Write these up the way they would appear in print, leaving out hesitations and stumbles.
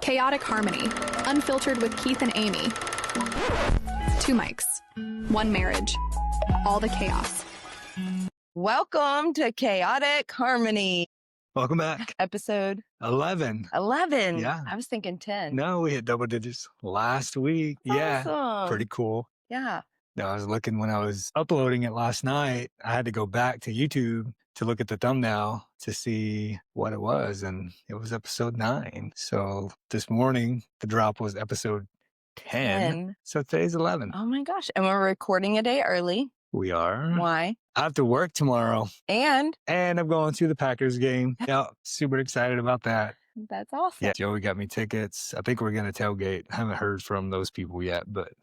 Chaotic Harmony, unfiltered with Keith and Amy. 2 mics, 1 marriage, all the chaos. Welcome to Chaotic Harmony. Welcome back. Episode 11. 11. Yeah. I was thinking 10. No, we hit double digits last week. Yeah. Awesome. Pretty cool. Yeah. I was looking when I was uploading it last night. I had to go back to YouTube to look at the thumbnail to see what it was. And it was episode 9. So this morning, the drop was episode 10. So today's 11. Oh my gosh. And we're recording a day early. We are. Why? I have to work tomorrow. And I'm going to the Packers game. Yeah, super excited about that. that's awesome. Yeah, Joey got me tickets. I think we're going to tailgate. I haven't heard from those people yet, but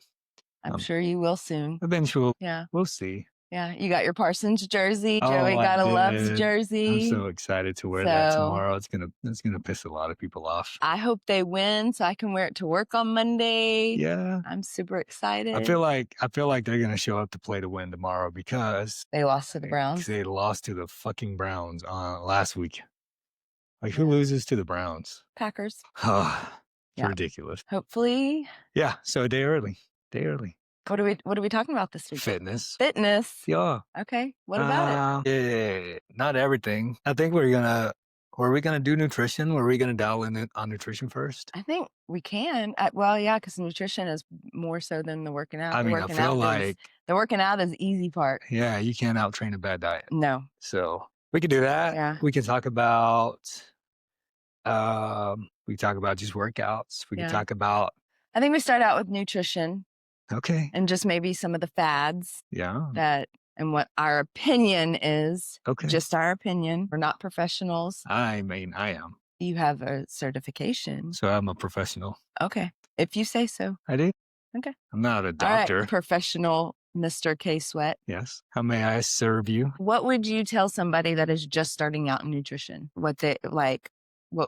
I'm sure you will soon. eventually Yeah. we'll see. Yeah. You got your Parsons jersey. Oh, Joey got a I Loves did. jersey. I'm so excited to wear that tomorrow. It's gonna piss a lot of people off. I hope they win so I can wear it to work on Monday. Yeah. I'm super excited. I feel like they're gonna show up to play to win tomorrow because they lost to the Browns. they lost to the fucking Browns last week. Like who loses to the Browns? Packers. Oh, Yeah. ridiculous. Hopefully. Yeah. So a day early. What are we talking about this week? Fitness. Fitness. Yeah. Okay. What about it? Yeah, not everything. I think were we gonna do nutrition? Were we gonna dial in on nutrition first? I think we can. Well, yeah, because nutrition is more so than the working out. I mean, I feel like the working out is the easy part. yeah, you can't out train a bad diet. No. So we could do that. Yeah. We could talk about just workouts. We could talk about I think we start out with nutrition. Okay. And just maybe some of the fads. Yeah. And what our opinion is. Okay. Just our opinion. We're not professionals. I mean, I am. You have a certification. So I'm a professional. Okay. If you say so. I do. Okay. I'm not a doctor. All right, professional Mr. K Sweat. Yes. How may I serve you? What would you tell somebody that is just starting out in nutrition?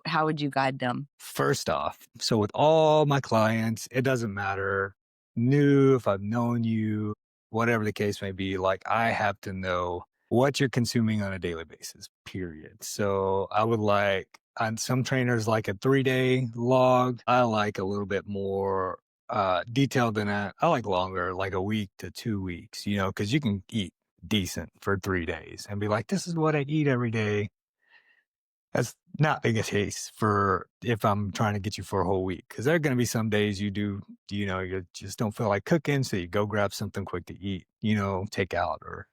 How would you guide them? First off, so with all my clients, it doesn't matter if I've known you, whatever the case may be, like I have to know what you're consuming on a daily basis, period. So I would on some trainers like a 3-day log. I like a little bit more detailed than that. I like longer, like a week to 2 weeks, because you can eat decent for 3 days and be like, this is what I eat every day. That's not the case for if I'm trying to get you for a whole week, because there are going to be some days you just don't feel like cooking. So you go grab something quick to eat, takeout or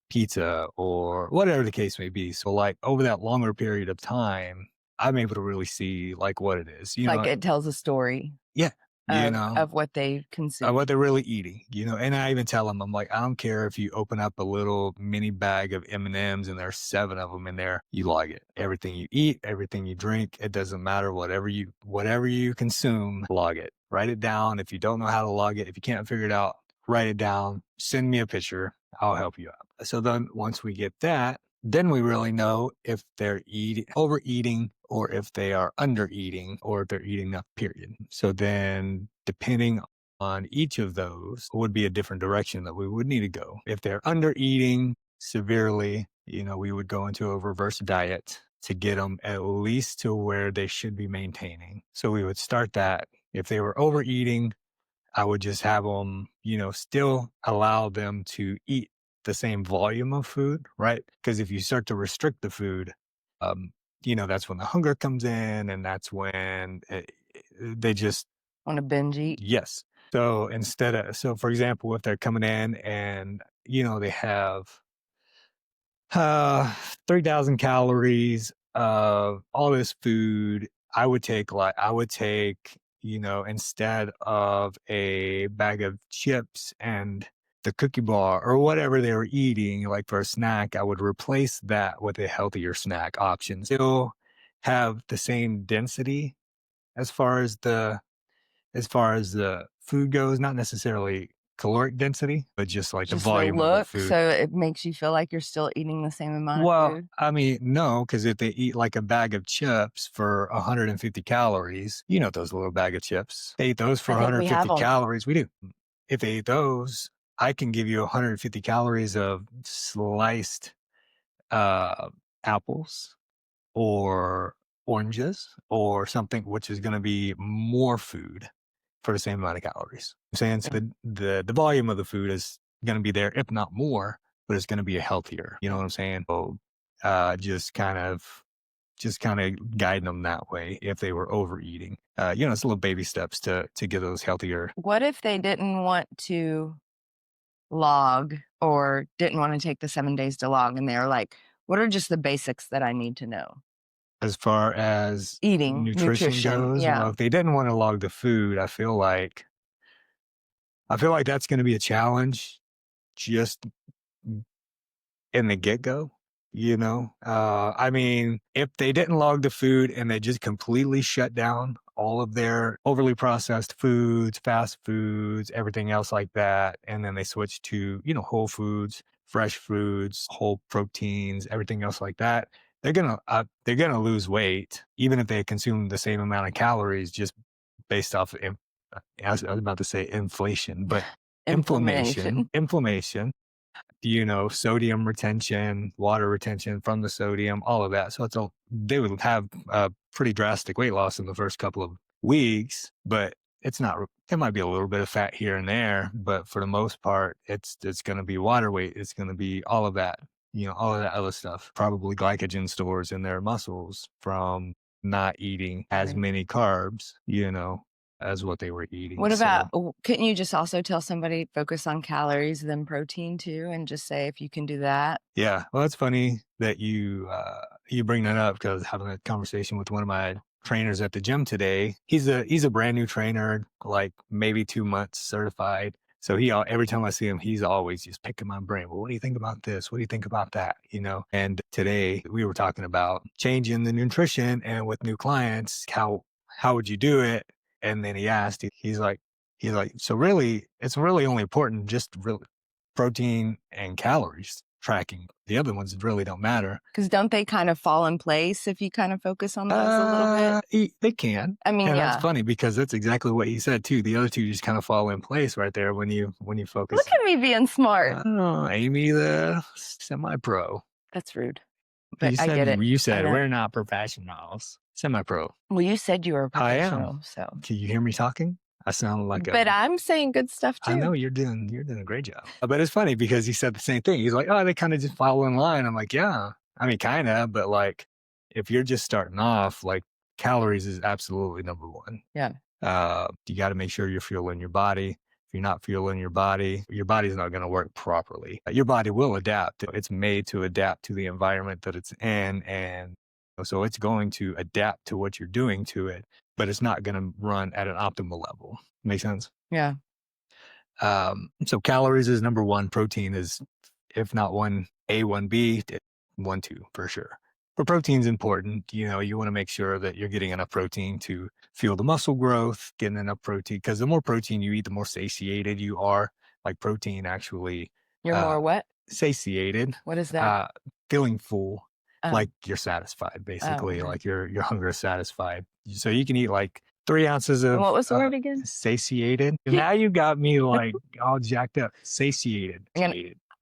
pizza or whatever the case may be. So like over that longer period of time, I'm able to really see like what it is. It tells a story. Yeah. Of what they consume. What they're really eating, and I even tell them, I'm like, I don't care if you open up a little mini bag of M&Ms and there's 7 of them in there, you like it. Everything you eat, everything you drink, it doesn't matter. Whatever you consume, log it. Write it down. If you don't know how to log it, if you can't figure it out, write it down. Send me a picture. I'll help you out. So then once we get that, then we really know if they're overeating or if they are under eating or if they're eating enough, period. So then depending on each of those would be a different direction that we would need to go. If they're under eating severely, we would go into a reverse diet to get them at least to where they should be maintaining. So we would start that. If they were overeating, I would just have them, still allow them to eat the same volume of food, right? Because if you start to restrict the food, that's when the hunger comes in, and that's when they just want to binge eat. Yes. So for example, if they're coming in and they have 3,000 calories of all this food, I would take instead of a bag of chips and the cookie bar or whatever they were eating, like for a snack, I would replace that with a healthier snack option. Still have the same density as far as the food goes, not necessarily caloric density, but just like the volume of the food. So it makes you feel like you're still eating the same amount of food? Well, I mean, no, because if they eat like a bag of chips for 150 calories, those little bag of chips, they eat those for 150 calories. We do. If they ate those, I can give you 150 calories of sliced apples or oranges or something, which is going to be more food for the same amount of calories. I'm saying so the volume of the food is going to be there, if not more, but it's going to be healthier. You know what I'm saying? So just kind of guiding them that way if they were overeating. It's little baby steps to get those healthier. What if they didn't want to log or didn't want to take the 7 days to log, and they're like, what are just the basics that I need to know? As far as Eating, nutrition goes, yeah. well, if they didn't want to log the food, I feel like that's going to be a challenge just in the get-go. I mean, if they didn't log the food and they just completely shut down all of their overly processed foods, fast foods, everything else like that, and then they switch to, whole foods, fresh foods, whole proteins, everything else like that, they're gonna lose weight, even if they consume the same amount of calories, just based off of, I was about to say inflation, but inflammation, sodium retention, water retention from the sodium, all of that. So they would have a pretty drastic weight loss in the first couple of weeks, but it might be a little bit of fat here and there, but for the most part, it's going to be water weight. It's going to be all of that, all of that other stuff, probably glycogen stores in their muscles from not eating as many carbs, as what they were eating. What about, couldn't you just also tell somebody focus on calories than protein too, and just say if you can do that? Yeah, well, it's funny that you bring that up, because having a conversation with one of my trainers at the gym today. He's a brand new trainer, like maybe 2 months certified. So every time I see him, he's always just picking my brain. Well, what do you think about this? What do you think about that? And today we were talking about changing the nutrition, and with new clients, how would you do it? And then he asked, he's like, so really, it's really only important just really protein and calories tracking. The other ones really don't matter. Because don't they kind of fall in place if you kind of focus on those a little bit? They can. I mean, and yeah. That's funny, because that's exactly what he said too. The other two just kind of fall in place right there when you focus. Look at me being smart. Amy, the semi-pro. That's rude. But I get it. You said we're not professionals. Semi-pro. Well, you said you were a professional. I am. So Can you hear me talking? I sound like But I'm saying good stuff too. I know you're doing a great job. But it's funny because he said the same thing. He's like, oh, they kind of just follow in line. I'm like, yeah, I mean, kind of, but like, if you're just starting off, like, calories is absolutely number one. Yeah. You got to make sure you're fueling your body. If you're not fueling your body's not going to work properly. Your body will adapt. It's made to adapt to the environment that it's in. And so it's going to adapt to what you're doing to it, but it's not going to run at an optimal level. Make sense? Yeah. So calories is number one. Protein is, if not 1A, 1B, 1, 2 for sure. But protein's important. You want to make sure that you're getting enough protein to fuel the muscle growth, getting enough protein, because the more protein you eat, the more satiated you are. Like, protein actually. You're more what? Satiated. What is that? Feeling full. Like you're satisfied, basically. Okay. Like your hunger is satisfied. So you can eat like 3 ounces of. What was the word again? Satiated. Now you got me like all jacked up. Satiated.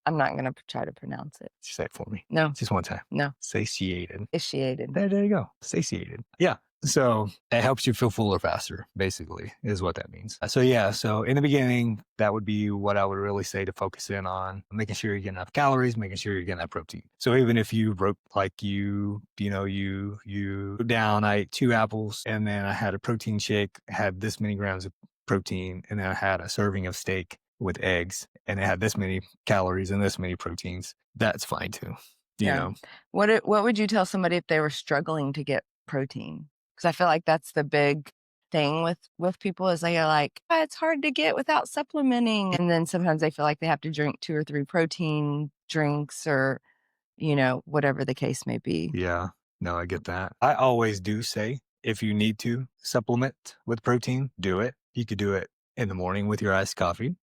I'm not going to try to pronounce it. Say it for me. No. Just one time. No. Satiated. Ischiated. There you go. Satiated. Yeah. So it helps you feel fuller faster, basically, is what that means. So in the beginning, that would be what I would really say to focus in on, making sure you're getting enough calories, making sure you're getting enough protein. So even if you wrote like you down, I ate 2 apples, and then I had a protein shake, had this many grams of protein, and then I had a serving of steak with eggs, and it had this many calories and this many proteins, that's fine too. You know. What would you tell somebody if they were struggling to get protein? Because I feel like that's the big thing with people, is they're like, it's hard to get without supplementing. And then sometimes they feel like they have to drink 2 or 3 protein drinks, or, whatever the case may be. Yeah, no, I get that. I always do say, if you need to supplement with protein, do it. You could do it in the morning with your iced coffee.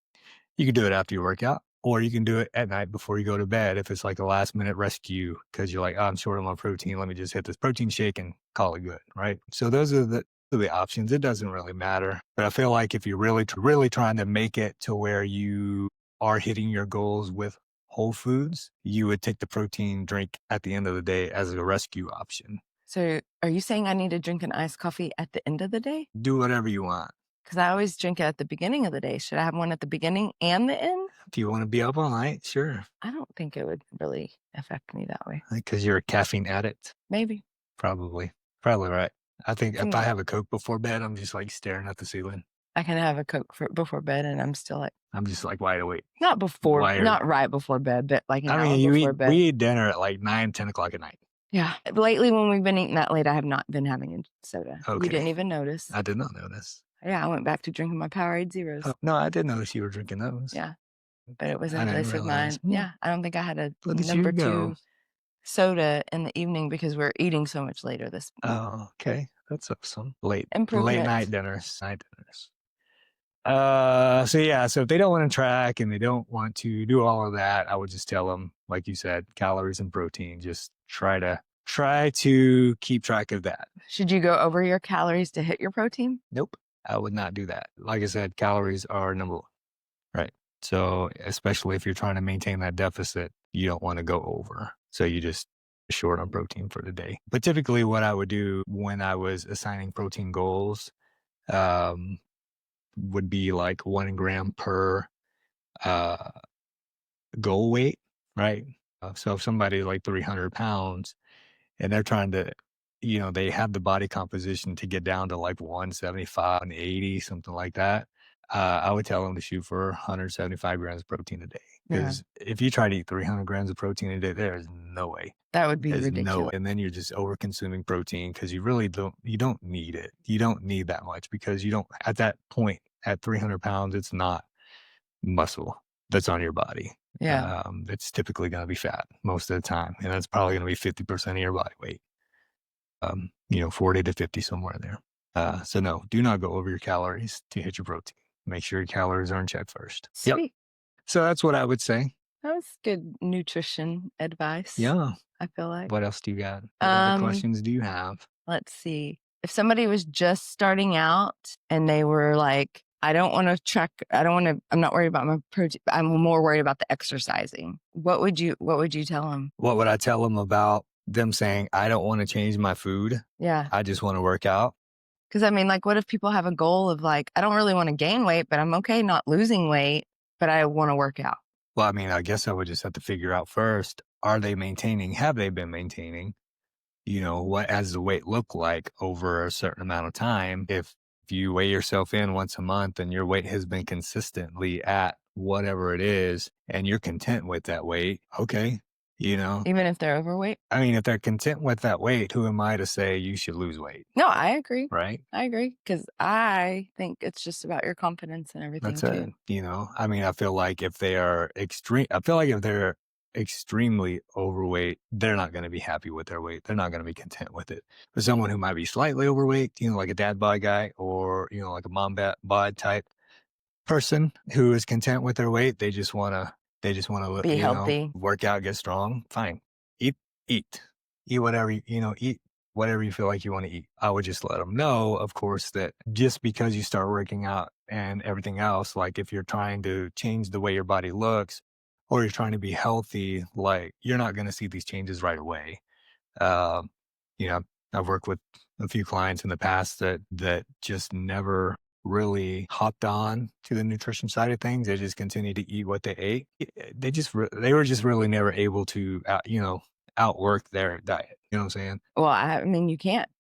You could do it after your workout, or you can do it at night before you go to bed if it's like a last minute rescue, because you're like, I'm short on my protein. Let me just hit this protein shake and call it good, right? So those are the options. It doesn't really matter. But I feel like if you're really trying to make it to where you are hitting your goals with whole foods, you would take the protein drink at the end of the day as a rescue option. So are you saying I need to drink an iced coffee at the end of the day? Do whatever you want. Because I always drink it at the beginning of the day. Should I have one at the beginning and the end? If you want to be up all night, sure. I don't think it would really affect me that way. Because you're a caffeine addict. Maybe. Probably right. I think if I have a Coke before bed, I'm just like staring at the ceiling. I can have a Coke before bed and I'm still like. I'm just like wide awake. Not right before bed, but like an hour before bed. We eat dinner at like 9, 10 o'clock at night. Yeah. Lately, when we've been eating that late, I have not been having a soda. Okay. You didn't even notice. I did not notice. Yeah, I went back to drinking my Powerade Zeros. Oh, no, I did notice you were drinking those. Yeah. But it was in I place didn't of mine. realize. Yeah. I don't think I had a Look at you number go. 2 soda in the evening because we're eating so much later this week. Oh, okay. That's awesome. Late Improvement. night dinners. So if they don't want to track and they don't want to do all of that, I would just tell them, like you said, calories and protein. Just try to keep track of that. Should you go over your calories to hit your protein? Nope, I would not do that. Like I said, calories are number one, right? So especially if you're trying to maintain that deficit, you don't want to go over. So you just short on protein for the day. But typically what I would do when I was assigning protein goals, would be like 1 gram per goal weight, right? So if somebody like 300 pounds and they're trying to, they have the body composition to get down to like 175, 180, something like that, I would tell them to shoot for 175 grams of protein a day. Because if you try to eat 300 grams of protein a day, there's no way. That would be ridiculous. No way. And then you're just over consuming protein because you really don't need it. You don't need that much because you don't, at that point, at 300 pounds, it's not muscle that's on your body. Yeah. It's typically going to be fat most of the time. And that's probably going to be 50% of your body weight. 40 to 50, somewhere in there. So no, do not go over your calories to hit your protein. Make sure your calories are in check first. Sweet. Yep. So that's what I would say. That was good nutrition advice. Yeah. I feel like. What else do you got? What other questions do you have? Let's see. If somebody was just starting out and they were like, I'm not worried about my protein. I'm more worried about the exercising. What would you tell them? What would I tell them about them saying, I don't want to change my food? Yeah. I just want to work out. Because what if people have a goal of like, I don't really want to gain weight, but I'm okay not losing weight, but I want to work out? Well, I guess I would just have to figure out first, have they been maintaining, what has the weight look like over a certain amount of time? If you weigh yourself in once a month and your weight has been consistently at whatever it is, and you're content with that weight, okay, Even if they're overweight? If they're content with that weight, who am I to say you should lose weight? No, I agree. Right? I agree. Because I think it's just about your confidence and everything. That's it. I feel like if they're extremely overweight, they're not going to be happy with their weight. They're not going to be content with it. For someone who might be slightly overweight, like a dad bod guy or, like a mom bod type person who is content with their weight, they just want to be healthy, work out, get strong. Fine. Eat whatever, eat whatever you feel like you want to eat. I would just let them know, of course, that just because you start working out and everything else, like if you're trying to change the way your body looks or you're trying to be healthy, like you're not going to see these changes right away. I've worked with a few clients in the past that just never really hopped on to the nutrition side of things. They just continued to eat what they ate. They were just really never able to, outwork their diet. You know what I'm saying? Well, you can't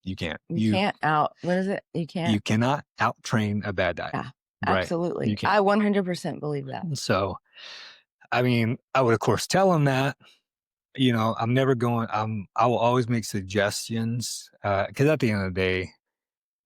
You can't. What is it? You cannot out-train a bad diet. Yeah, right? Absolutely. You can't. I 100% believe that. So, I would of course tell them that, I will always make suggestions, because at the end of the day,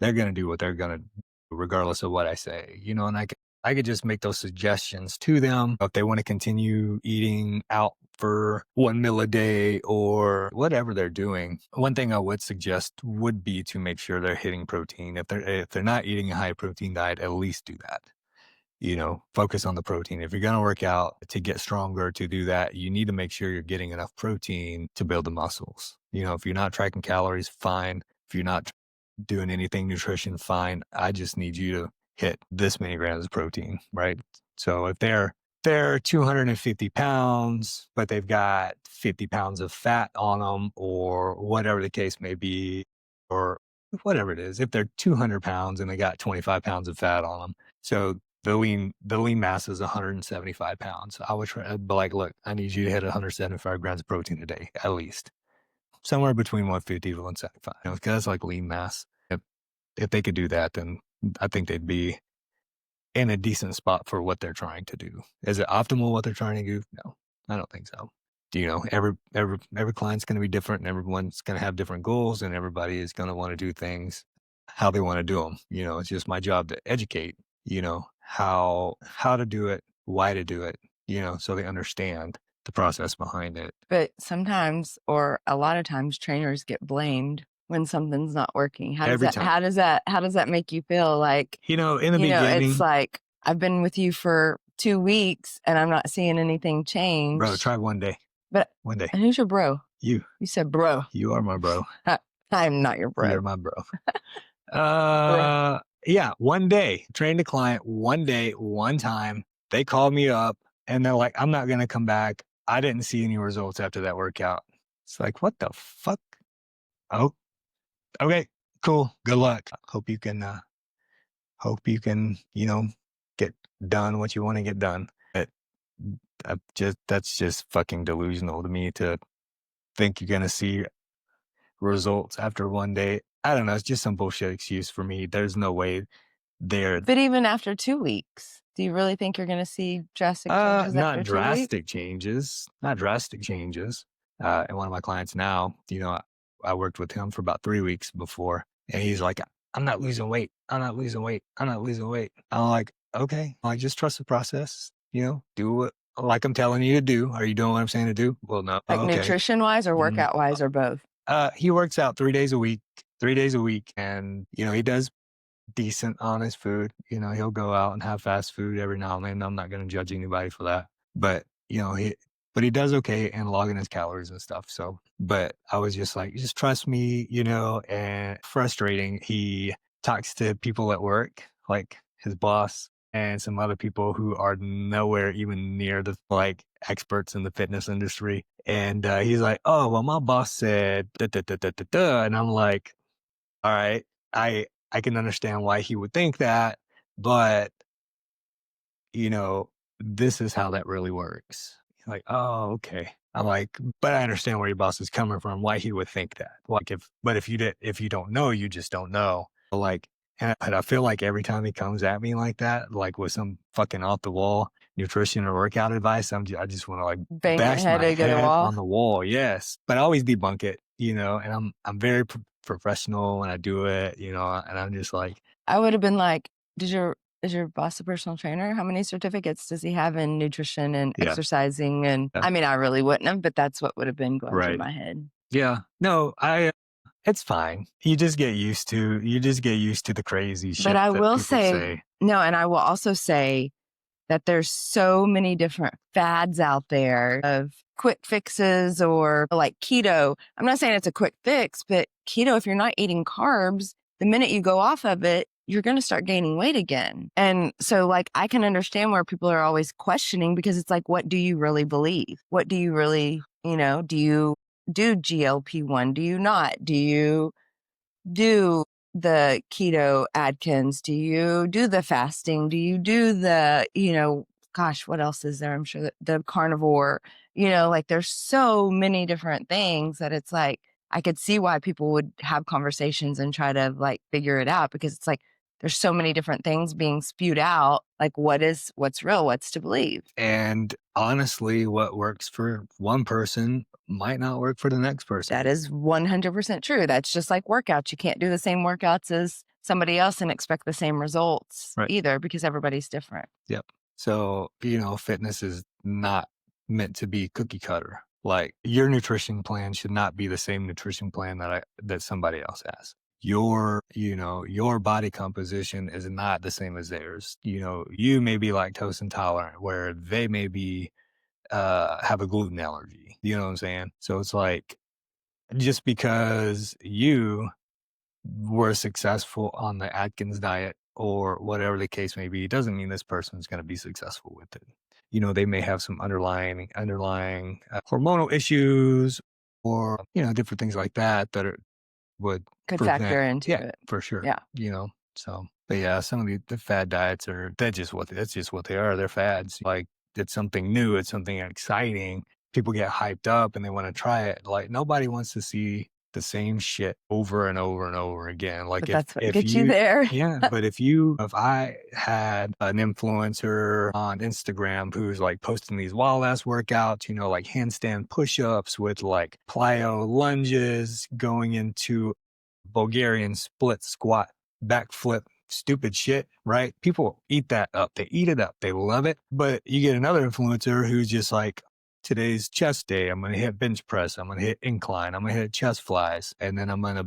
they're going to do what they're going to do regardless of what I say, and I could just make those suggestions to them if they want to continue eating out for 1 meal a day or whatever they're doing. One thing I would suggest would be to make sure they're hitting protein. If they're not eating a high protein diet, at least do that. Focus on the protein. If you're going to work out to get stronger, to do that, you need to make sure you're getting enough protein to build the muscles. If you're not tracking calories, fine. If you're not doing anything nutrition, fine. I just need you to hit this many grams of protein, right? So if they're they're 250 pounds, but they've got 50 pounds of fat on them, or whatever the case may be, or whatever it is. If they're 200 pounds and they got 25 pounds of fat on them, so the lean mass is 175 pounds. I would try, but like, look, I need you to hit 175 grams of protein a day, at least, somewhere between 150 to 175. Because that's like lean mass. If they could do that, then I think they'd be in a decent spot for what they're trying to do. Is it optimal what they're trying to do? No, I don't think so. Every client's going to be different, and everyone's going to have different goals, and everybody is going to want to do things how they want to do them. It's just my job to educate, how to do it, why to do it, so they understand the process behind it. But sometimes, or a lot of times, trainers get blamed when something's not working. How does that make you feel? Like, in the beginning, it's like, I've been with you for 2 weeks and I'm not seeing anything change. Bro, try one day. But one day. And who's your bro? You said bro. You are my bro. I'm not your bro. You're my bro. Yeah, one day. Trained a client one day, one time. They called me up and they're like, I'm not going to come back. I didn't see any results after that workout. It's like, what the fuck? Oh, okay, cool. Good luck. Hope you can, get done what you want to get done. But that's just fucking delusional to me to think you're going to see results after one day. I don't know. It's just some bullshit excuse for me. There's no way there. But even after 2 weeks, do you really think you're going to see drastic changes? Not drastic changes. Not drastic changes. And one of my clients now, I worked with him for about 3 weeks before, and he's like, I'm not losing weight. I'm not losing weight. I'm not losing weight. I'm like, okay, just trust the process. Do what like I'm telling you to do. Are you doing what I'm saying to do? Well, no. Like okay. nutrition wise or workout wise or both? He works out 3 days a week, and he does decent on his food. He'll go out and have fast food every now and then. I'm not going to judge anybody for that, but he does okay and logging his calories and stuff. So, but I was just like, just trust me, and frustrating. He talks to people at work, like his boss and some other people who are nowhere even near the experts in the fitness industry. And he's like, oh, well, my boss said da, da, da, da, da, da. And I'm like, all right, I can understand why he would think that, but this is how that really works. Like, oh, okay. I'm like, but I understand where your boss is coming from, why he would think that. If you don't know, you just don't know. And I feel like every time he comes at me like that, like with some fucking off the wall nutrition or workout advice, I just want to bang bash my head on the wall. Yes, but I always debunk it, and I'm very professional when I do it, and I'm just like, I would have been like, is your boss a personal trainer? How many certificates does he have in nutrition and exercising? And I mean, I really wouldn't have, but that's what would have been going through my head. Yeah, no, it's fine. You just get used to the crazy shit. But I will say, no, and I will also say that there's so many different fads out there of quick fixes or like keto. I'm not saying it's a quick fix, but keto, if you're not eating carbs, the minute you go off of it, you're going to start gaining weight again. And so I can understand where people are always questioning, because it's like, what do you really believe? What do you really, do you do GLP-1? Do you not? Do you do the keto Atkins? Do you do the fasting? Do you do the, gosh, what else is there? I'm sure that the carnivore, there's so many different things that it's like, I could see why people would have conversations and try to figure it out, because it's like, there's so many different things being spewed out. Like, what's real? What's to believe? And honestly, what works for one person might not work for the next person. That is 100% true. That's just like workouts. You can't do the same workouts as somebody else and expect the same results either, because everybody's different. Yep. So, fitness is not meant to be cookie cutter. Like, your nutrition plan should not be the same nutrition plan that somebody else has. Your body composition is not the same as theirs. You may be lactose intolerant, where they may be have a gluten allergy. You know what I'm saying? So it's like, just because you were successful on the Atkins diet or whatever the case may be, doesn't mean this person's going to be successful with it. they may have some underlying hormonal issues or, different things like that would Could prevent. factor into Yeah, it. for sure. Yeah. So, but yeah, some of the fad diets that's just what they are. They're fads. Like, it's something new. It's something exciting. People get hyped up and they want to try it. Like, nobody wants to see the same shit over and over and over again. Like, But if that's what if gets you there. yeah, but if I had an influencer on Instagram who's like posting these wild ass workouts, like handstand push-ups with like plyo lunges, going into Bulgarian split squat, backflip, stupid shit, right? People eat that up. They eat it up. They love it. But you get another influencer who's just like, today's chest day. I'm going to hit bench press. I'm going to hit incline. I'm going to hit chest flies. And then I'm going to,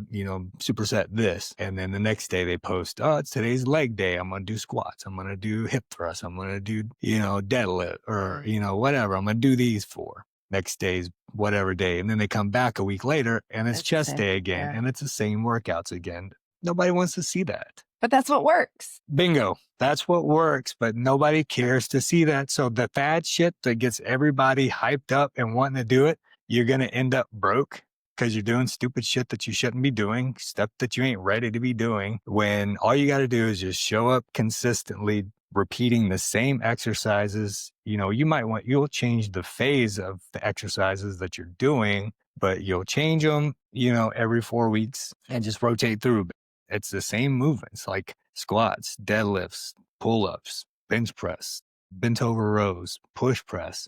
superset this. And then the next day they post, oh, it's today's leg day. I'm going to do squats. I'm going to do hip thrusts. I'm going to do, deadlift or, whatever. I'm going to do these 4. Next day's whatever day. And then they come back a week later and it's chest day again. Yeah. And it's the same workouts again. Nobody wants to see that. But that's what works. Bingo. That's what works, but nobody cares to see that. So the fad shit that gets everybody hyped up and wanting to do it, you're going to end up broke because you're doing stupid shit that you shouldn't be doing, stuff that you ain't ready to be doing, when all you got to do is just show up consistently, repeating the same exercises. You'll change the phase of the exercises that you're doing, but you'll change them, every 4 weeks and just rotate through. It's the same movements like squats, deadlifts, pull-ups, bench press, bent over rows, push press.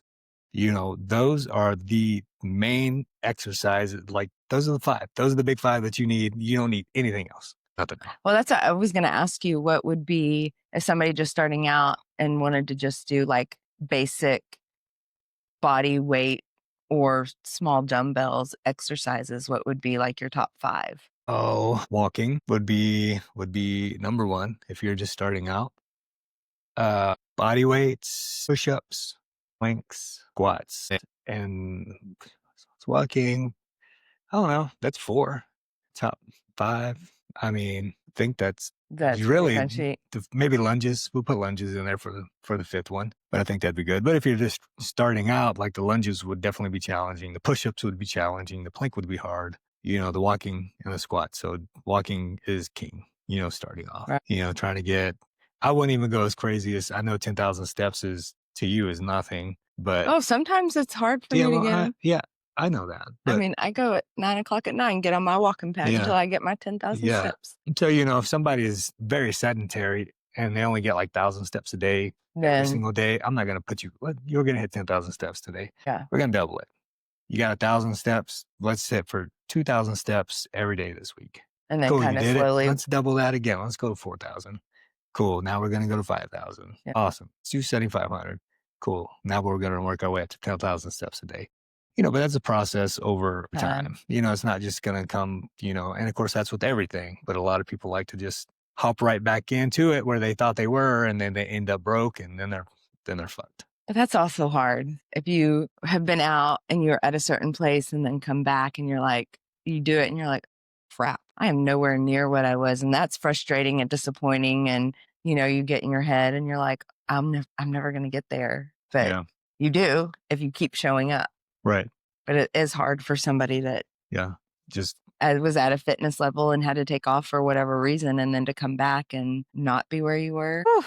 Those are the main exercises. Like, those are the 5. Those are the big 5 that you need. You don't need anything else. Nothing. Well, that's what I was going to ask you. What would be, if somebody just starting out and wanted to just do like basic body weight or small dumbbells exercises, what would be like your top 5? Oh, walking would be number 1 if you're just starting out. Body weights, push-ups, planks, squats, and walking. I don't know. That's 4. Top 5. I mean, I think that's really maybe lunges. We'll put lunges in there for the 5th one, but I think that'd be good. But if you're just starting out, like, the lunges would definitely be challenging. The push-ups would be challenging. The plank would be hard. The walking and the squat. So walking is king, starting off, right. Trying to get, I wouldn't even go as crazy as, I know 10,000 steps to you is nothing, but. Sometimes it's hard for me to get. I know that. But, I go at 9:00 at night, get on my walking pad until I get my 10,000 steps. So, if somebody is very sedentary and they only get like 1,000 steps a day, every single day, I'm not going to put you're going to hit 10,000 steps today. Yeah. We're going to double it. You got 1,000 steps. Let's sit for 2,000 steps every day this week. And then cool, kind of slowly. Let's double that again. Let's go to 4,000. Cool. Now we're going to go to 5,000. Yeah. Awesome. Let's do 7,500. Cool. Now we're going to work our way up to 10,000 steps a day. But that's a process over time. It's not just going to come, and of course that's with everything. But a lot of people like to just hop right back into it where they thought they were, and then they end up broke, and then they're fucked. But that's also hard. If you have been out and you're at a certain place and then come back and you're like, you do it and you're like, crap, I am nowhere near what I was. And that's frustrating and disappointing. And, you get in your head and you're like, I'm never going to get there. But you do if you keep showing up. Right. But it is hard for somebody that just was at a fitness level and had to take off for whatever reason, and then to come back and not be where you were. Whew,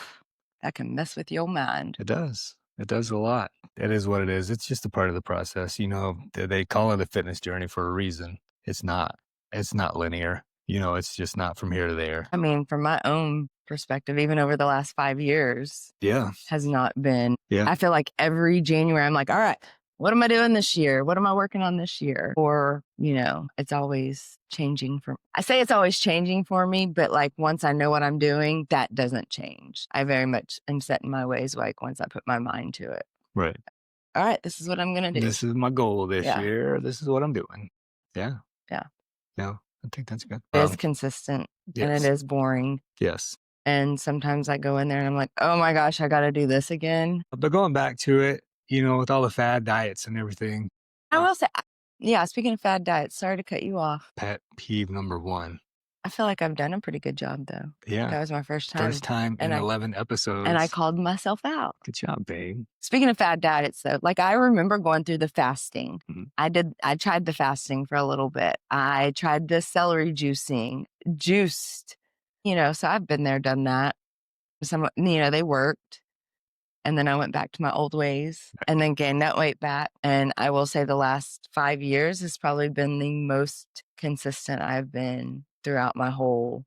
that can mess with your mind. It does. It does a lot. It is what it is. It's just a part of the process. They call it a fitness journey for a reason. It's not linear. It's just not from here to there. From my own perspective, even over the last 5 years, has not been. I feel like every January I'm like, all right, what am I doing this year? What am I working on this year? Or, it's always changing it's always changing for me, but like once I know what I'm doing, that doesn't change. I very much am set in my ways, like once I put my mind to it. Right. All right, this is what I'm going to do. This is my goal this year. This is what I'm doing. Yeah. Yeah. No, I think that's good. It is consistent and it is boring. Yes. And sometimes I go in there and I'm like, oh my gosh, I got to do this again. But going back to it, with all the fad diets and everything. I will say, speaking of fad diets, sorry to cut you off. Pet peeve number 1. I feel like I've done a pretty good job though. Yeah. That was my first time. First time in 11 episodes. And I called myself out. Good job, babe. Speaking of fad diets though, like I remember going through the fasting. Mhm. I tried the fasting for a little bit. I tried the celery juiced, so I've been there, done that. Some, they worked. And then I went back to my old ways and then gained that weight back. And I will say the last 5 years has probably been the most consistent I've been throughout my whole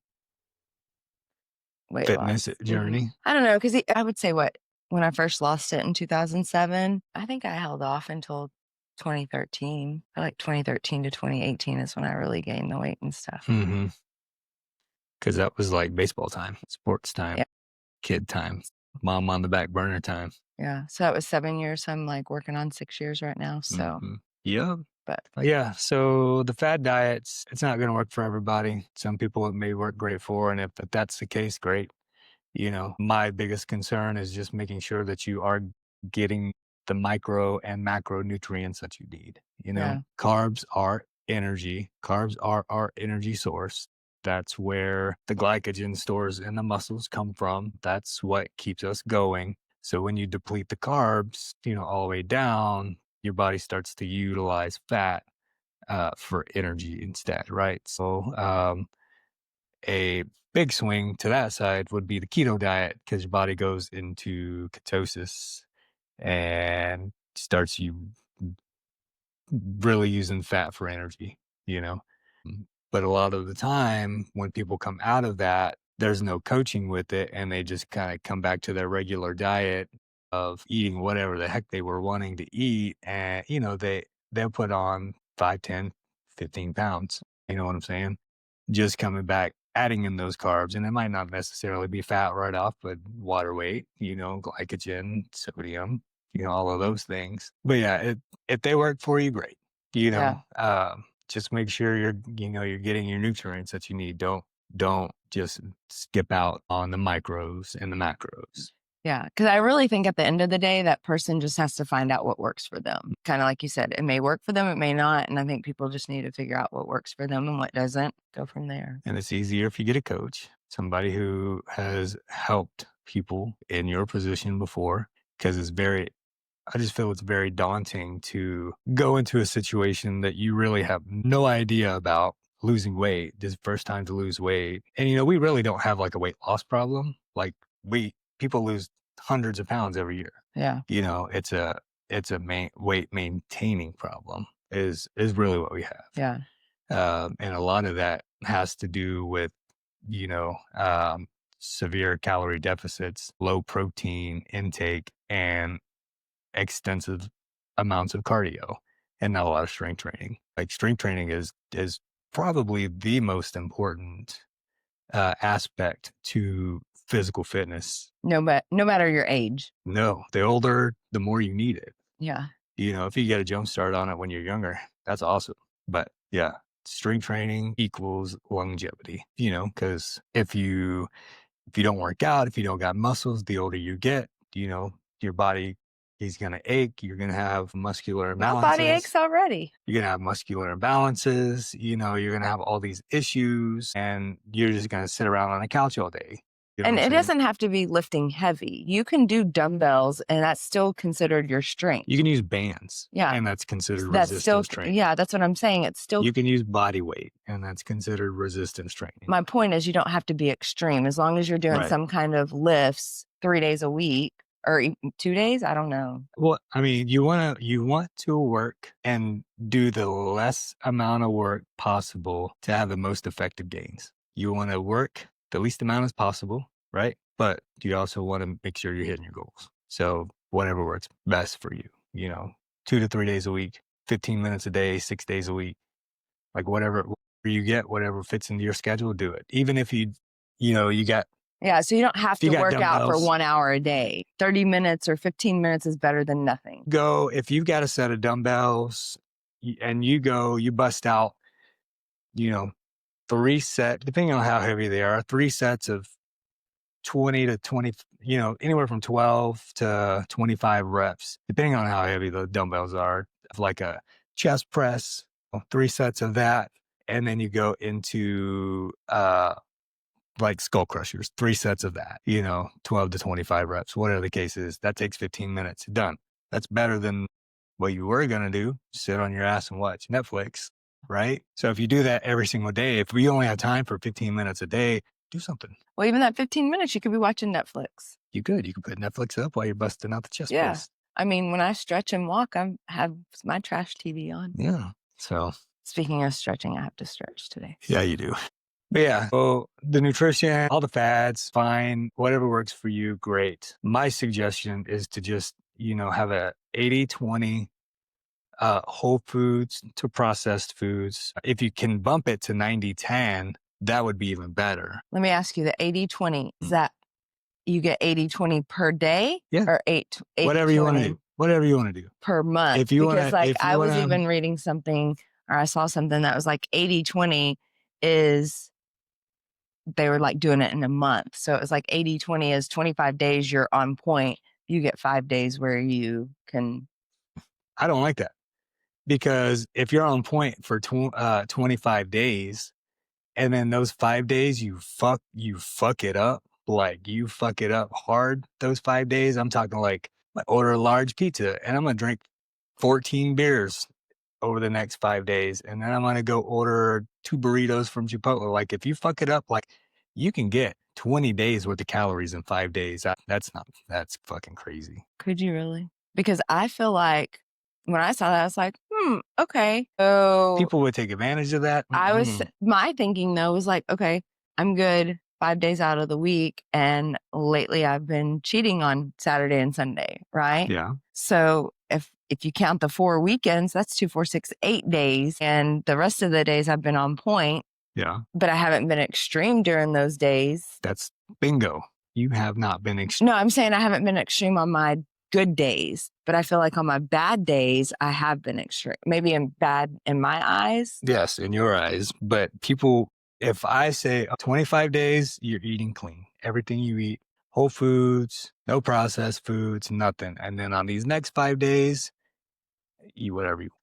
weight Fitness loss journey. I don't know, because I would say when I first lost it in 2007, I think I held off until 2013. Like 2013 to 2018 is when I really gained the weight and stuff. Because that was like baseball time, sports time, Yeah. kid time, mom on the back burner time. Yeah. So that was 7 years. So I'm like working on 6 years right now. So, Yeah. but yeah. So the fad diets, it's not going to work for everybody. Some people it may work great for. And if that's the case, great. My biggest concern is just making sure that you are getting the micro and macro nutrients that you need. Carbs are energy. Carbs are our energy source. That's where the glycogen stores in the muscles come from. That's what keeps us going. So when you deplete the carbs, all the way down, your body starts to utilize fat for energy instead, right? So a big swing to that side would be the keto diet, because your body goes into ketosis and starts you really using fat for energy, But a lot of the time when people come out of that, there's no coaching with it, and they just kind of come back to their regular diet of eating whatever the heck they were wanting to eat. And, they'll put on 5, 10, 15 pounds. You know what I'm saying? Just coming back, adding in those carbs, and it might not necessarily be fat right off, but water weight, glycogen, sodium, all of those things. But yeah, if they work for you, great. Just make sure you're getting your nutrients that you need. Don't just skip out on the micros and the macros. Yeah, because I really think at the end of the day, that person just has to find out what works for them. Kind of like you said, it may work for them, it may not. And I think people just need to figure out what works for them and what doesn't. Go from there. And it's easier if you get a coach, somebody who has helped people in your position before, because I just feel it's very daunting to go into a situation that you really have no idea about. Losing weight, this first time to lose weight. And, we really don't have like a weight loss problem. Like people lose hundreds of pounds every year. Yeah. It's a weight maintaining problem is really what we have. Yeah. And a lot of that has to do with, severe calorie deficits, low protein intake, and extensive amounts of cardio, and not a lot of strength training. Like strength training is probably the most important aspect to physical fitness. No matter your age. No, the older, the more you need it. Yeah. If you get a jump start on it when you're younger, that's awesome. But yeah, strength training equals longevity, because if you don't work out, if you don't got muscles, the older you get, your body is going to ache. You're going to have muscular imbalances. My body aches already. You're going to have muscular imbalances. You're going to have all these issues, and you're just going to sit around on a couch all day. And it doesn't have to be lifting heavy. You can do dumbbells, and that's still considered your strength. You can use bands. Yeah. And that's considered resistance training. Yeah, that's what I'm saying. It's still. You can use body weight, and that's considered resistance training. My point is, you don't have to be extreme. As long as you're doing some kind of lifts 3 days a week or 2 days, I don't know. Well, I mean, you want to work and do the less amount of work possible to have the most effective gains. You want to work the least amount as possible, right? But you also want to make sure you're hitting your goals. So whatever works best for you, 2 to 3 days a week, 15 minutes a day, 6 days a week, like whatever you get, whatever fits into your schedule, do it. Even if you got. Yeah, so you don't have to work out for 1 hour a day. 30 minutes or 15 minutes is better than nothing. If you've got a set of dumbbells and you bust out, 3 sets, depending on how heavy they are, 3 sets of 20 to 20, anywhere from 12 to 25 reps, depending on how heavy the dumbbells are, like a chest press, 3 sets of that. and then you go into like skull crushers, 3 sets of that, 12 to 25 reps, whatever the case is. That takes 15 minutes. Done. That's better than what you were going to do, sit on your ass and watch Netflix, right? So if you do that every single day, if we only have time for 15 minutes a day, do something. Well, even that 15 minutes, you could be watching Netflix. You could put Netflix up while you're busting out the chest press. I mean, when I stretch and walk, I have my trash TV on. Yeah. So speaking of stretching, I have to stretch today. Yeah, you do. But yeah, so the nutrition, all the fads, fine. Whatever works for you, great. My suggestion is to just, have a 80-20 whole foods to processed foods. If you can bump it to 90-10, that would be even better. Let me ask you, the 80-20, is that you get 80-20 per day? Yeah. Or 8 Whatever you want to do. Whatever you want to do. Per month. If you want because I was even reading something, or I saw something that was like 80-20 is, they were like doing it in a month. So it was like 80-20 is 25 days you're on point. You get 5 days where you can. I don't like that, because if you're on point for 25 days, and then those 5 days you fuck it up, like you fuck it up hard those 5 days. I'm talking like I order a large pizza and I'm gonna drink 14 beers over the next 5 days, and then I'm gonna go order 2 burritos from Chipotle. Like if you fuck it up, like you can get 20 days worth of calories in 5 days. That's fucking crazy. Could you really? Because I feel like when I saw that, I was like, okay. So people would take advantage of that. My thinking though was like, okay, I'm good 5 days out of the week. And lately I've been cheating on Saturday and Sunday, right? Yeah. So if you count the 4 weekends, that's 2, 4, 6, 8 days. And the rest of the days I've been on point. Yeah. But I haven't been extreme during those days. That's bingo. You have not been extreme. No, I'm saying I haven't been extreme on my good days, but I feel like on my bad days, I have been extreme. Maybe I'm bad in my eyes. Yes, in your eyes. But people, if I say 25 days, you're eating clean. Everything you eat, whole foods, no processed foods, nothing. And then on these next 5 days, eat whatever you want.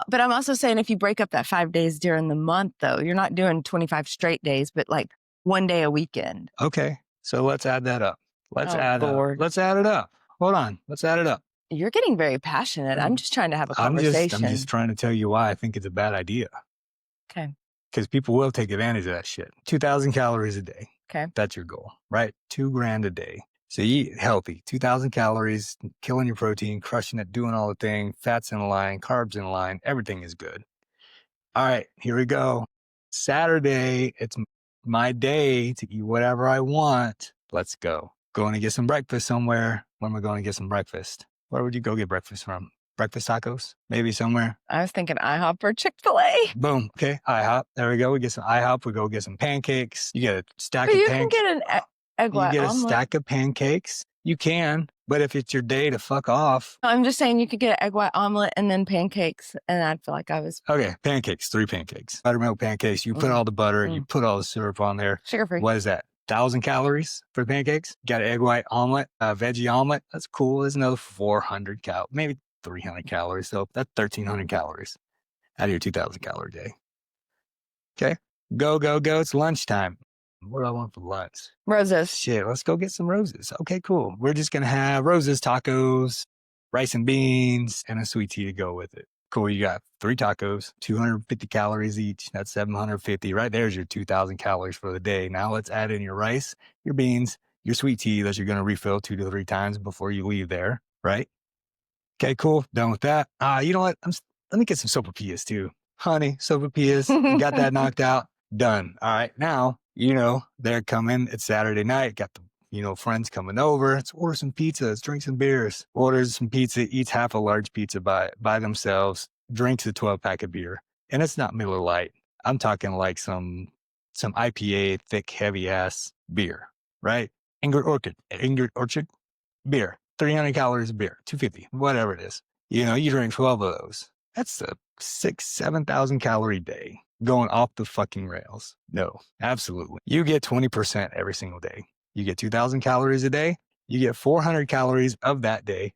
But I'm also saying if you break up that 5 days during the month, though, you're not doing 25 straight days, but like 1 day a weekend. Okay. So let's add that up. Let's add it up. Hold on. Let's add it up. You're getting very passionate. I'm just trying to have a conversation. I'm just trying to tell you why I think it's a bad idea. Okay. Because people will take advantage of that shit. 2,000 calories a day. Okay. That's your goal, right? $2,000 a day. So you eat healthy, 2,000 calories, killing your protein, crushing it, doing all the thing, fats in line, carbs in line, everything is good. All right, here we go. Saturday, it's my day to eat whatever I want. Let's go. Going to get some breakfast somewhere. Where am I going to get some breakfast? Where would you go get breakfast from? Breakfast tacos? Maybe somewhere? I was thinking IHOP or Chick-fil-A. Boom. Okay, IHOP. There we go. We get some IHOP. We go get some pancakes. You get a stack of pancakes. You can get an egg white You get omelet. a stack of pancakes. You can, but if it's your day to fuck off. I'm just saying you could get an egg white omelet and then pancakes, and I'd feel like I was. Okay, pancakes, 3 pancakes. Buttermilk pancakes. You put all the butter, you put all the syrup on there. Sugar-free. What is that? 1,000 calories for pancakes? Got an egg white omelet, a veggie omelet. That's cool. There's another 400 calories, maybe 300 calories. So that's 1,300 calories out of your 2,000 calorie day. Okay, go. It's lunchtime. What do I want for lunch? Roses. Shit, let's go get some roses. Okay, cool. We're just going to have roses, tacos, rice and beans, and a sweet tea to go with it. Cool, you got 3 tacos, 250 calories each. That's 750. Right there's your 2,000 calories for the day. Now let's add in your rice, your beans, your sweet tea that you're going to refill 2 to 3 times before you leave there, right? Okay, cool. Done with that. You know what? Let me get some sopapillas too. Honey, sopapillas. Got that knocked out. Done. All right, now, they're coming. It's Saturday night. Got the, friends coming over. Let's order some pizza. Let's drink some beers. Orders some pizza, eats half a large pizza by themselves, drinks a 12-pack of beer. And it's not Miller Lite. I'm talking like some IPA, thick, heavy-ass beer, right? Ingrid Orchard beer. 300 calories of beer, 250, whatever it is. You drink 12 of those. That's a 7,000 calorie day going off the fucking rails. No, absolutely. You get 20% every single day. You get 2,000 calories a day. You get 400 calories of that day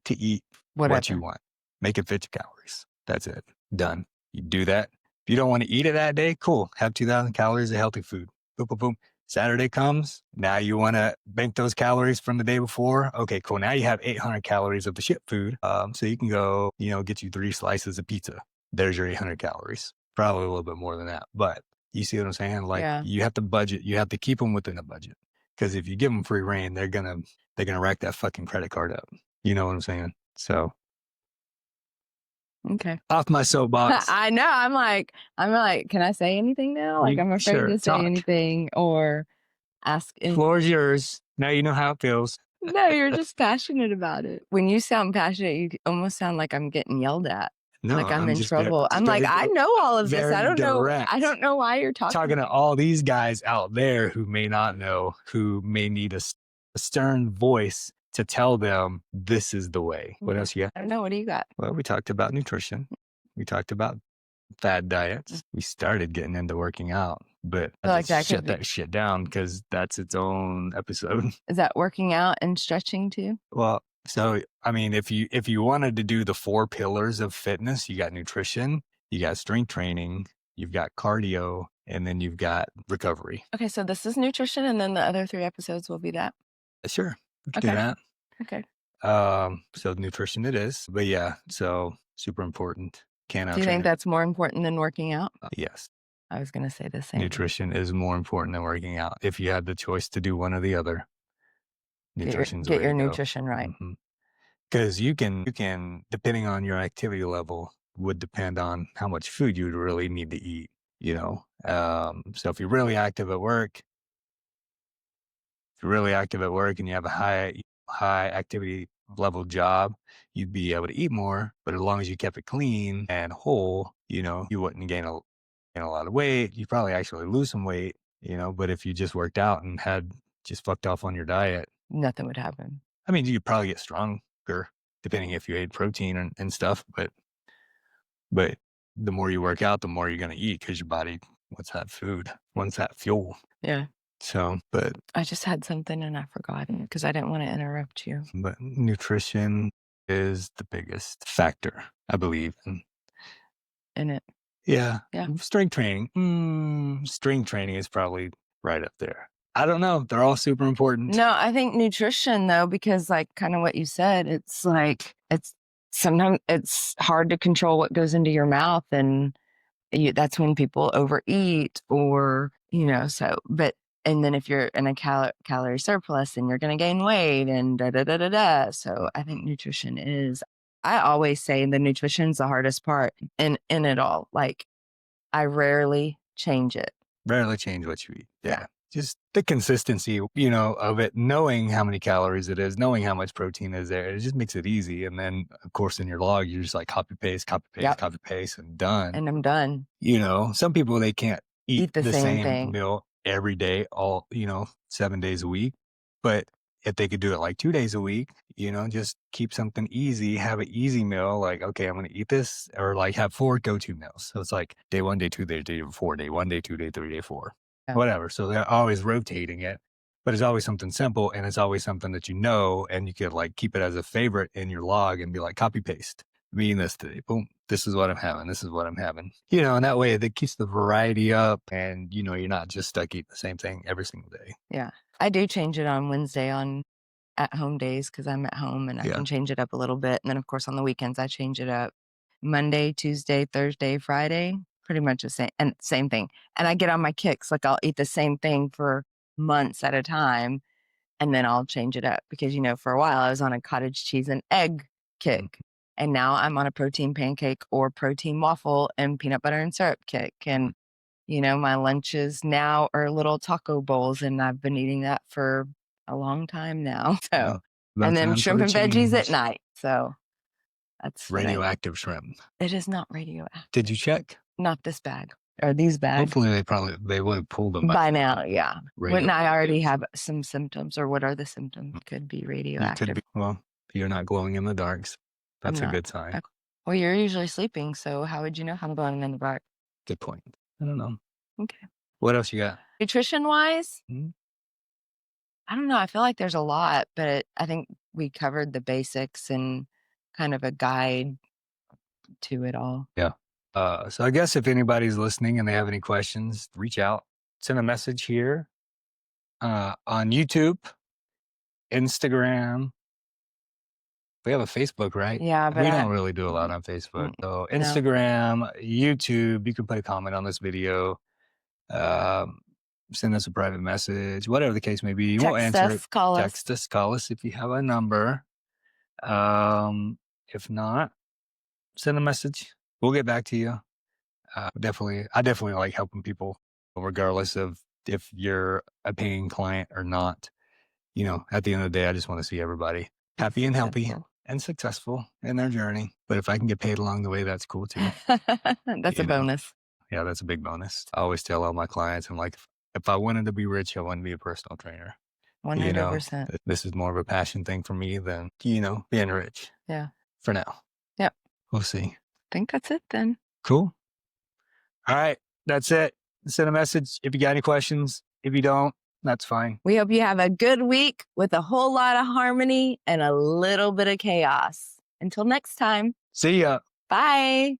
to eat what you want. Make it 50 calories. That's it. Done. You do that. you don't want to eat it that day, cool. Have 2,000 calories of healthy food. Boom, boom, boom. Saturday comes. Now you want to bank those calories from the day before. Okay, cool. Now you have 800 calories of the shit food. So you can go, get you 3 slices of pizza. There's your 800 calories. Probably a little bit more than that. But you see what I'm saying? Like you have to budget. You have to keep them within a budget. Because if you give them free reign, they're gonna rack that fucking credit card up. You know what I'm saying? So Okay. Off my soapbox. I know. I'm like, can I say anything now? Like, I'm afraid to say anything or ask. Floor is yours. Now you know how it feels. No, you're just passionate about it. When you sound passionate, you almost sound like I'm getting yelled at. No, like I'm in trouble. I'm like, I know all of this. I don't know. I don't know why you're talking to all these guys out there who may not know, who may need a stern voice to tell them this is the way. What else you got? I don't know. What do you got? Well, we talked about nutrition. We talked about fad diets. We started getting into working out, but I just shut that shit down because that's its own episode. Is that working out and stretching too? Well, so, I mean, if you wanted to do the 4 pillars of fitness, you got nutrition, you got strength training, you've got cardio, and then you've got recovery. Okay. So this is nutrition. And then the other 3 episodes will be that. Sure. We can do that. Okay. So nutrition it is, but yeah, so super important. Do you think that's more important than working out? Yes. I was going to say the same. Nutrition is more important than working out. If you had the choice to do one or the other, nutrition's get your nutrition right. Because you can, depending on your activity level, would depend on how much food you would really need to eat, So if you're really active at work, and you have a high activity level job, you'd be able to eat more, but as long as you kept it clean and whole, you wouldn't gain a lot of weight. You'd probably actually lose some weight, but if you just worked out and had just fucked off on your diet, nothing would happen. I mean, you'd probably get stronger depending if you ate protein and stuff, but the more you work out, the more you're going to eat because your body wants that food, wants that fuel. Yeah. So, but I just had something and I forgot it because I didn't want to interrupt you. But nutrition is the biggest factor, I believe. In it. Yeah. Yeah. Strength training. Strength training is probably right up there. I don't know. They're all super important. No, I think nutrition though, because like kind of what you said, it's like, sometimes it's hard to control what goes into your mouth. And that's when people overeat or, and then if you're in a calorie surplus, then you're going to gain weight and da-da-da-da-da. So I think nutrition I always say the nutrition's the hardest part in it all. Like I rarely change it. Rarely change what you eat. Yeah. Just the consistency, of it, knowing how many calories it is, knowing how much protein is there. It just makes it easy. And then, of course, in your log, you're just like copy, paste, and done. And I'm done. Some people, they can't eat the same thing. meal every day, all, 7 days a week. But if they could do it like 2 days a week, just keep something easy, have an easy meal. Like, okay, I'm going to eat this, or like have 4 go-to meals. So it's like day 1, day 2, day 4, day 1, day 2, day 3, day 4. Whatever. So they're always rotating it, but it's always something simple and it's always something that and you could like keep it as a favorite in your log and be like, copy paste, I'm eating this today. Boom. This is what I'm having. This is what I'm having. And that way that keeps the variety up and, you're not just stuck eating the same thing every single day. Yeah. I do change it on Wednesday on at home days because I'm at home and I can change it up a little bit. And then of course on the weekends, I change it up Monday, Tuesday, Thursday, Friday. Pretty much the same thing. And I get on my kicks. Like I'll eat the same thing for months at a time and then I'll change it up because, for a while I was on a cottage cheese and egg kick and now I'm on a protein pancake or protein waffle and peanut butter and syrup kick. And, my lunches now are little taco bowls and I've been eating that for a long time now. So, and then shrimp and veggies at night. So that's radioactive shrimp. It is not radioactive. Did you check? Not this bag or these bags. Hopefully they would have pulled them by now. Yeah. Wouldn't I already have some symptoms or what are the symptoms? Could be radioactive. Well, you're not glowing in the darks. That's a good sign. Okay. Well, you're usually sleeping. So how would you know I'm glowing in the dark? Good point. I don't know. Okay. What else you got? Nutrition wise? I don't know. I feel like there's a lot, but I think we covered the basics and kind of a guide to it all. Yeah. So I guess if anybody's listening and they have any questions, reach out, send a message here on YouTube, Instagram. We have a Facebook, right? Yeah, but we don't really do a lot on Facebook. So Instagram, YouTube, you can put a comment on this video. Send us a private message, whatever the case may be. You won't text answer us, it. call us. Text us, call us if you have a number. If not, send a message. We'll get back to you. I definitely like helping people, regardless of if you're a paying client or not. You know, at the end of the day, I just want to see everybody happy and healthy and successful in their journey. But if I can get paid along the way, that's cool too. That's a bonus. Yeah, that's a big bonus. I always tell all my clients, I'm like, if I wanted to be rich, I wouldn't be a personal trainer. 100%. You know, this is more of a passion thing for me than, you know, being rich. Yeah. For now. Yep. We'll see. I think that's it then. Cool. All right. That's it. Send a message if you got any questions. If you don't, that's fine. We hope you have a good week with a whole lot of harmony and a little bit of chaos. Until next time. See ya. Bye.